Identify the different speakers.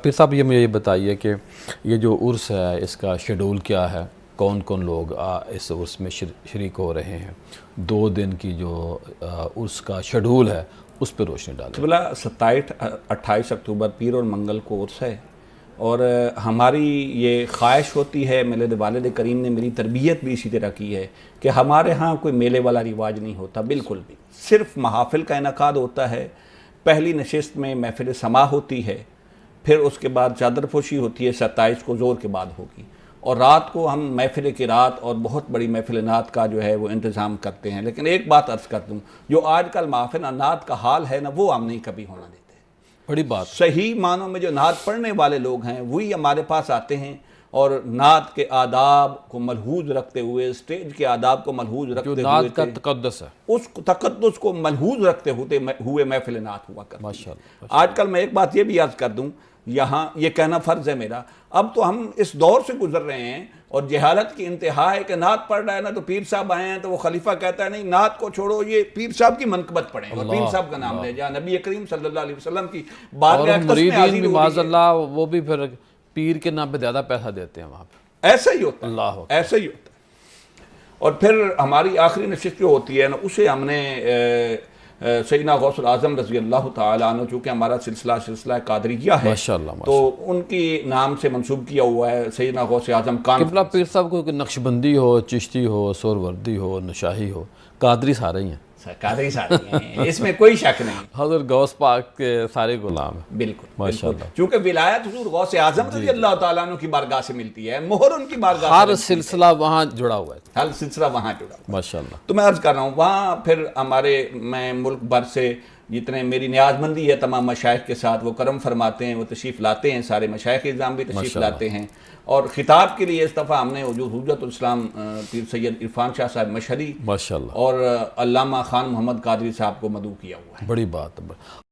Speaker 1: پھر صاحب یہ مجھے بتائیے کہ یہ جو عرس ہے اس کا شیڈول کیا ہے، کون کون لوگ اس عرس میں شریک ہو رہے ہیں، 2 دن کی جو عرس کا شیڈول ہے اس پہ روشنی ڈالیں۔
Speaker 2: بلا 27-28 اکتوبر پیر اور منگل کو عرس ہے، اور ہماری یہ خواہش ہوتی ہے، میرے والد کریم نے میری تربیت بھی اسی طرح کی ہے کہ ہمارے ہاں کوئی میلے والا رواج نہیں ہوتا، بالکل بھی صرف محافل کا انعقاد ہوتا ہے۔ پہلی نشست میں محفل سماع ہوتی ہے، پھر اس کے بعد چادر پوشی ہوتی ہے، 27 کو زور کے بعد ہوگی، اور رات کو ہم محفل کی رات اور بہت بڑی محفل نعت کا جو ہے وہ انتظام کرتے ہیں۔ لیکن ایک بات عرض کر دوں، جو آج کل محفل نعت کا حال ہے نا، وہ ہم نہیں کبھی ہونا دیتے۔
Speaker 1: بڑی بات۔
Speaker 2: صحیح معنوں میں جو نعت پڑھنے والے لوگ ہیں وہی ہمارے پاس آتے ہیں، اور نعت کے آداب کو ملحوظ رکھتے ہوئے، اسٹیج کے آداب کو ملحوظ رکھتے
Speaker 1: جو
Speaker 2: ہوئے،
Speaker 1: نعت کا تقدس ہے،
Speaker 2: اس تقدس کو ملحوظ رکھتے ہوئے محفل نعت ہوا کرتی ہے۔
Speaker 1: ماشاءاللہ۔
Speaker 2: آج کل میں ایک بات یہ بھی عرض کر دوں، یہاں یہ کہنا فرض ہے میرا، اب تو ہم اس دور سے گزر رہے ہیں اور جہالت کی انتہا ہے کہ نعت پڑھ رہا ہے نا تو پیر صاحب آئے ہیں تو وہ خلیفہ کہتا ہے نہیں نعت کو چھوڑو، یہ پیر صاحب کی منقبت پڑھیں اور پیر صاحب کا نام لے جائیں، نبی کریم صلی اللہ علیہ وسلم کی بارگاہ
Speaker 1: اور
Speaker 2: اقدس میں
Speaker 1: مریدین
Speaker 2: حاضر
Speaker 1: بھی
Speaker 2: ہو
Speaker 1: معاذ
Speaker 2: رہی ہے۔
Speaker 1: اللہ وہ بھی پھر پیر کے نام پہ زیادہ پیسہ دیتے ہیں وہاں پہ۔
Speaker 2: ایسا ہی ہوتا
Speaker 1: اللہ
Speaker 2: ہے، ایسا ہی ہوتا ہے۔ اور پھر ہماری آخری نشست جو ہوتی ہے نا، اسے ہم نے سیدنا غوث الاعظم رضی اللہ تعالیٰ عنہ، چونکہ ہمارا سلسلہ قادریہ ہے
Speaker 1: ماشاءاللہ
Speaker 2: تو ان کی نام سے منسوب کیا ہوا ہے سیدنا غوث اعظم
Speaker 1: قبلہ پیر صاحب کو نقشبندی ہو، چشتی ہو، سہروردی ہو، نشاہی ہو، قادری سارے ہی ہیں،
Speaker 2: قادری سارے ہیں، اس میں کوئی شک نہیں۔
Speaker 1: حضرت غوث پاک کے سارے غلام ہیں،
Speaker 2: بالکل
Speaker 1: ماشاءاللہ۔
Speaker 2: چونکہ ولایت حضور غوث اعظم رضی اللہ تعالیٰ عنہ کی بارگاہ سے ملتی ہے، مہر ان کی بارگاہ سے
Speaker 1: ہر
Speaker 2: ملتی ہے،
Speaker 1: سلسلہ وہاں جڑا ہوا ہے،
Speaker 2: ہر سلسلہ وہاں جڑا ہوا ہے۔
Speaker 1: ماشاءاللہ۔
Speaker 2: تو میں عرض کر رہا ہوں وہاں پھر میں ملک بھر سے جتنے میری نیاز مندی ہے تمام مشائخ کے ساتھ وہ کرم فرماتے ہیں، وہ تشریف لاتے ہیں، سارے مشائخ اعظام بھی تشریف لاتے ہیں، اور خطاب کے لیے اس دفعہ ہم نے حجت الاسلام پیر سید عرفان شاہ صاحب مشہری
Speaker 1: ماشاءاللہ،
Speaker 2: اور علامہ خان محمد قادری صاحب کو مدعو کیا ہوا ہے۔
Speaker 1: بڑی بات ہے۔